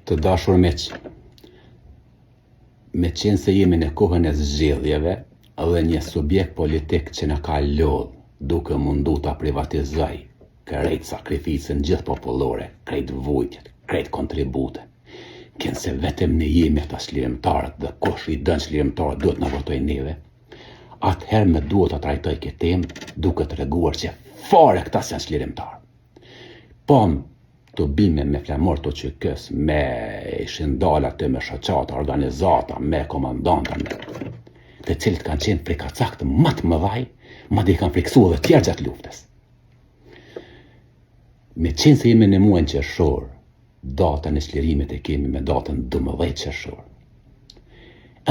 Të dashur miq, me qenë se jemi në kohën e zgjedhjeve dhe një subjekt politik që na ka lodh duke mundu ta privatizoj krejt sakrificën gjithë popullore, krejt vujtjet, krejt kontribute. Kënë se vetëm ne jemi ata çlirimtarët dhe kush i dën çlirimtarët duhet na votojë neve. Atëherë me duhet ta trajtoj këtë temë duke treguar që fare këta janë çlirimtarë. Po të bime me flamor të qykës, me ishin dalë aty me shoqata, organizata, me komandanta, të cilët kanë qenë frikacakt më të mëdhaj, madje kanë friksuar edhe tjerë gjatë luftës. Me qenë se jemi në muajin qershor, datën e çlirimit e kemi me datën 12 qershor.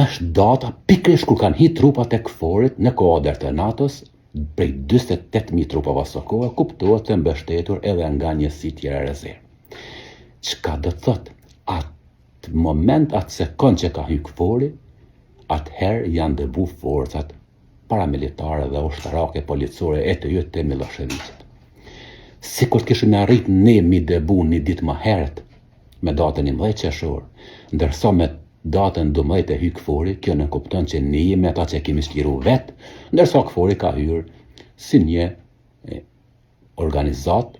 Është data pikërisht kur kanë hyrë trupat e KFOR-it në kuadër të NATO-s, prej 48.000 trupave së kohë, kuptohet të mbështetur edhe nga njësi tjera rezervë. Çka do të thotë? Atë moment, atë sekond që ka hyrë KFOR-i, atëherë janë dëbu forcat paramilitare dhe ushtarake policore e të jëtë të Miloševićit. Sikur të kishim arrit ne mi dëbu një ditë më herët me datën 11 qershor, ndërsa me datën 12 e hyrë KFOR-i, kjo në kupton që ne jemi ata që kemi çliru vetë, ndërsa KFOR-i ka hyrë si një organizat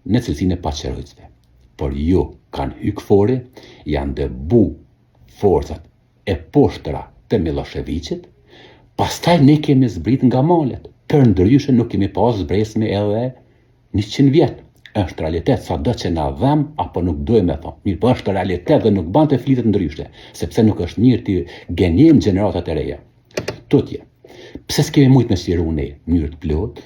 në cilësinë e paqërojtësve. Por jo, kanë hyrë KFOR-i, janë dëbu forcat e poshtëra të Miloševićit, pastaj ne kemi zbrit nga malet, për ndryshe nuk kemi pas zbresme edhe 100 vjetë. Është realitet, sa do që na dhem, apo nuk dojmë me thonë. Mirë, po është realitet dhe nuk ban të flitet ndryshe, sepse nuk është mirë të gënjejmë gjeneratat e reja. Tutje, pse s'kemi mujt me çliru ne mënyrë të plot,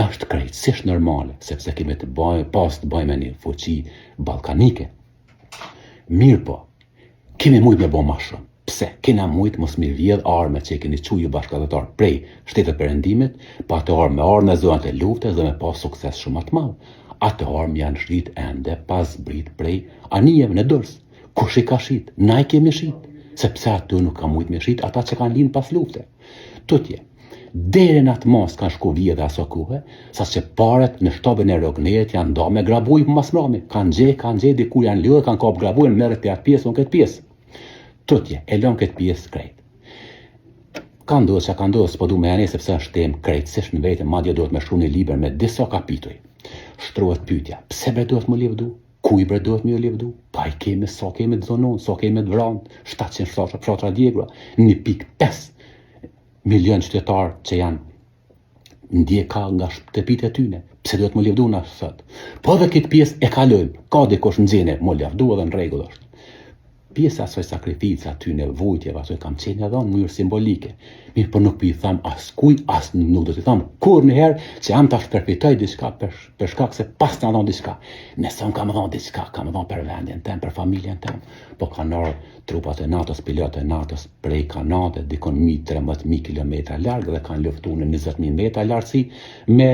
është krejtësisht normale, sepse kemi të bëjmë një fuqi ballkanike. Mirë po, kemi mujt me bë më shumë. Pse? Kena mujt mos mi vjedh arme që i keni quju bashkëdhëtar prej shtetet perëndimit, pa të arme në zonat e luftës dhe me pas sukses shumë të madh. Atë armë janë shrit ende pas zbrit prej anijeve në dorës. Kush i ka shit? Na i kemi shit. Sepse aty nuk ka mujt me shit ata që kanë lind pas lufte. Tutje, deri në atë mos kanë shku vjedhe aso kuhe, sa që paret në shtobën e Rognerit janë nda me grabuj për mas mrami. Kanë gje, dikur janë lëdhe, kanë kap grabujnë, merret të atë pjesë, unë këtë pjesë. Tutje, e lëm këtë pjesë krejt. Ka ndodhë që ka ndodhë, s'po du me janë sepse është temë krejtësisht në vetë, madje duhet me shkruaj një libër me disa kapituj. Shtrohet pyetja, pse bre duhet më lëvdu? Kuj bre duhet më lëvdu? Pa i kemi, sa kemi të zonon, sa kemi të vranë, 700 fshatra djegra, 1.5 milion qytetarë që janë ndjeka nga shtëpitë e tyne. Pse duhet më lëvdu na sot? Po edhe këtë pjesë e kalojmë, ka dikush nxjene, më lëvdu edhe në rregull është. Pjesa asoj sakrifica aty në vujtjeve, asoj kam qenë edhe në mënyrë simbolike. Mirë, po nuk pi tham as kuj, as nuk do t'i tham kur një herë që jam ta shpërfitoj diçka për shkak se pas të dhon diçka. Nëse unë kam dhon diçka, kam dhon për vendin tem, për familjen tem, po kanë ardhur trupat e NATO-s, pilotët e NATO-s prej Kanadës, dikon 13.000 kilometra larg dhe kanë luftuar në 20.000 metra lartësi me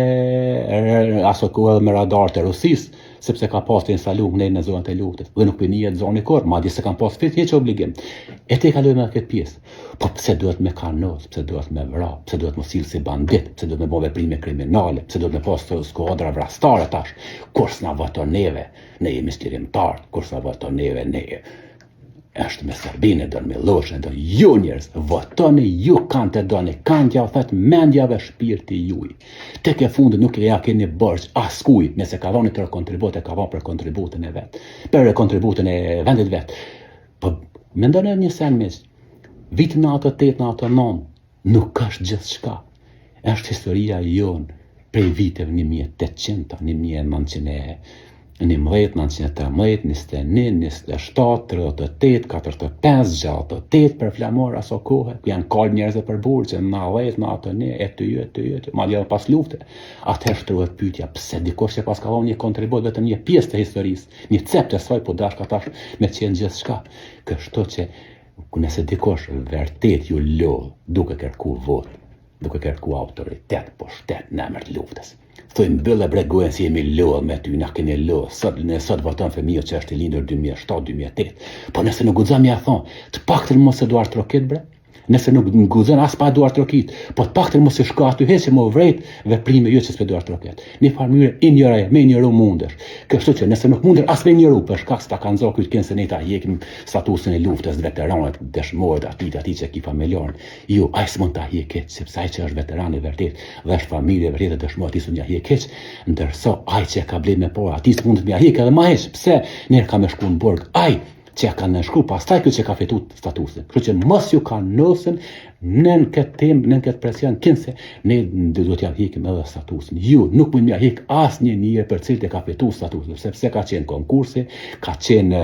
aso kohë me radar të Rusisë, sepse ka pas të instaluar në zonat e luftës dhe nuk pinihet zoni kur, madje se kanë pas fit hiç obligim. E te kalojmë këtë pjesë. Po pse duhet me kanos, pse duhet me vrap, pse duhet me sill si bandit, pse duhet me bëj veprime kriminale, pse duhet me pas skuadra vrastare tash, kur s'na voton neve, ne jemi çlirimtar, kur s'na voton neve, ne është me Serbinë, do me Milošin, do ju njerëz, votoni ju kanë të doni, kanë t'ja thet mendjave shpirti juj. Tek e fundit nuk e ja keni borx askuj, nëse ka dhënë të kontribute, ka dhënë për kontributin e vet, për kontributin e vendit vet. Po mendoni një sen miq, vitin 98, 99, nuk është gjithçka. Është historia jonë prej viteve 1800, 1900 11, 1913, 21, 27, 38, 45, 68 për flamor aso kohë, janë kalë njerëzve për burë që në 10, 91, e të jëtë, ma djela pas lufte. Atëherë shtrohet pyetja, pse dikush që pas ka dhënë një kontribut vetëm një pjesë të historisë, një cep të saj, po dashka tash me qenë gjithçka. Kështu që nëse dikush vërtet ju lodh duke kërku vot, duke kërku autoritet, po shtet në emër të luftës. Thojmë bëllë bre gojen si jemi lodh me ty, na keni lodh, sot voton fëmijët që është i lindur 2007, 2008. Po nëse nuk guxam ja thon, të paktën mos e duar troket bre. Nëse nuk nguzon as pa duar trokit, po të paktën mos e shko aty heqë më vrejt veprime jo që s'pe duar troket. Një farë mënyrë injoraj, me injoru mundesh. Kështu që nëse nuk mundesh as me injoru, për shkak se ta kanë zonë këtë se ne ta hekim statusin e luftës, veteranët, dëshmorët, ati që ki familjarën. Jo, ai s'mund ta hek keq, sepse ai që është veteran i vërtet dhe është familje e vërtetë dëshmorët i s'u nja hek keq, ndërsa ai që ka blet me por, ati s'mund të mja hek edhe ma heq. Pse? Njerë ka me shku në burg. Ai që ka nënshkru pastaj këtë që ka fitu statusin. Kështu që mos ju ka nosën nën këtë temë, nën këtë presion, kinse ne do t'ja hekim edhe statusin. Ju nuk mund m'ja hek asnjë njeri për cilët e ka fitu statusin, sepse ka qenë konkursi, ka qenë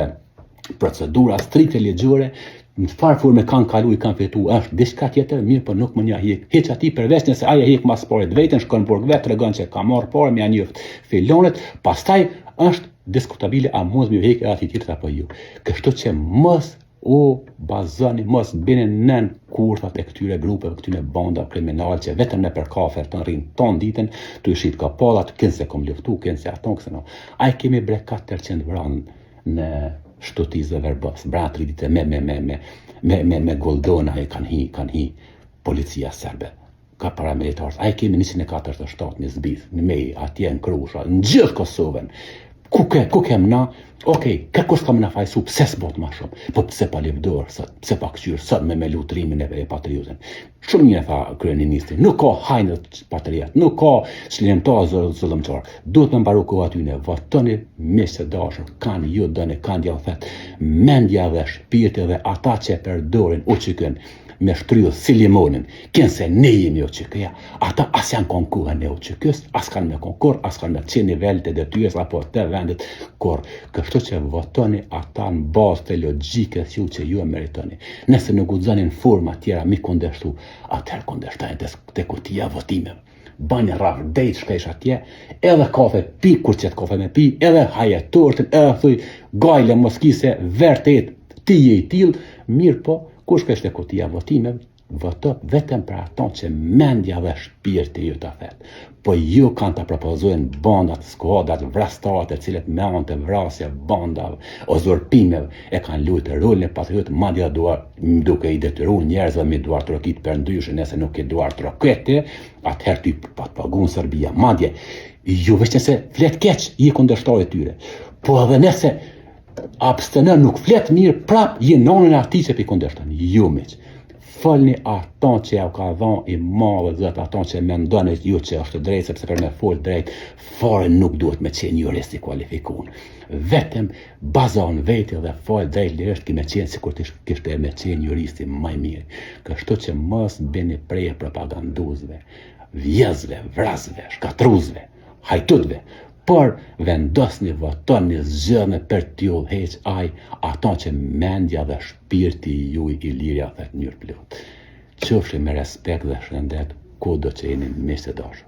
procedura strikte ligjore, në farë forme kanë kalu i kanë fitu, është diçka tjetër, mirë, por nuk mund m'ja hek. Hiç aty përveç nëse ai e hek mas parit vetën, shkon në burg vetë, tregon që ka marrë parë, m'ja njoft filonet, pastaj është diskutabile a mos më vjen aty tjetër apo jo. Kështu që mos u bazoni, mos bini nën kurthat e këtyre grupeve, këtyre banda kriminale që vetëm në për kafe të rrin ton ditën, tu i shit kapallat, kënse kom luftu, kënse aton, kënse no. Ai kemi bre 400 vranë në shtutizë verbos, bra 3 ditë me goldona e kanë hi policia serbe. Ka paramilitarës, ai kemi 147 në zbith, në mej, atje në Krusha, në gjithë Kosovën. Ku kem na, okej, kërkos kam na fajsu, pse s'bot ma shumë, po pse pa levdor, pse pa këqyrë, sot me lutrimin e patriotin. Shumë mirë tha kryeministri, nuk ka hajnë patriot, nuk ka çlimtar zullumtar. Duhet me mbaru kohë aty ne votoni miq të dashur, kanë ju dënë, kanë djallet, mendja dhe shpirti dhe ata që përdorin uçikën me shtryllë si limonin, kënse ne jemi uçikëja, ata as janë konkurë në uçikës, as kanë me konkur, as kanë me qenë nivellet e detyrës apo të vendit kur. Kështu që votoni ata në bazë të logjikës ju që ju e meritoni. Nëse nuk guxonin forma tjera mi kundërshtu, atëherë kundërshtojnë te kutia votimeve. Bani rraf dejt shpesh atje, edhe kafe pi, kur qëtë kafe me pi, edhe haje tortën, edhe thuj, gajle moskise, vërtet, ti je i tillë, mirë po, kur shpesh te kutia votimeve, voto vetëm për ato që mendja dhe shpirti ju të thet. Po ju kanë të propozojnë bandat, skuadrat, vrastarët e cilët me anë të vrasje, bandave, uzurpimeve, e kanë luajtur rolin e patriot, madje duke i detyruar njerëzve me duar trokit për ndryshe, nëse nuk e duar trokete, atëherë ty pagun Serbia. Madje, ju veç nëse flet keq, je kundërshtar e tyre. Po edhe nëse abstenën nuk flet mirë, prap je nonën e atij që pi kundërshton. Ju miq, folni ato që ja ka dhënë i madh zot, ato që mendoni ju që është drejt, sepse për me fol drejt, fare nuk duhet me qenë jurist i kualifikuar. Vetëm bazon vetë dhe fol drejt lirisht ki me qenë sikur të kishte me qenë juristi më i mirë. Kështu që mos bini prej propaganduzve, vjezve, vrasve, shkatruzve, hajtutve, por vendosni, votoni, zgjidhni për t'ju heq ai ato që mendja dhe shpirti juaj i lirja dhe të njërë plot. Qofshi me respekt dhe shëndet, kudo që jeni miq të dashur.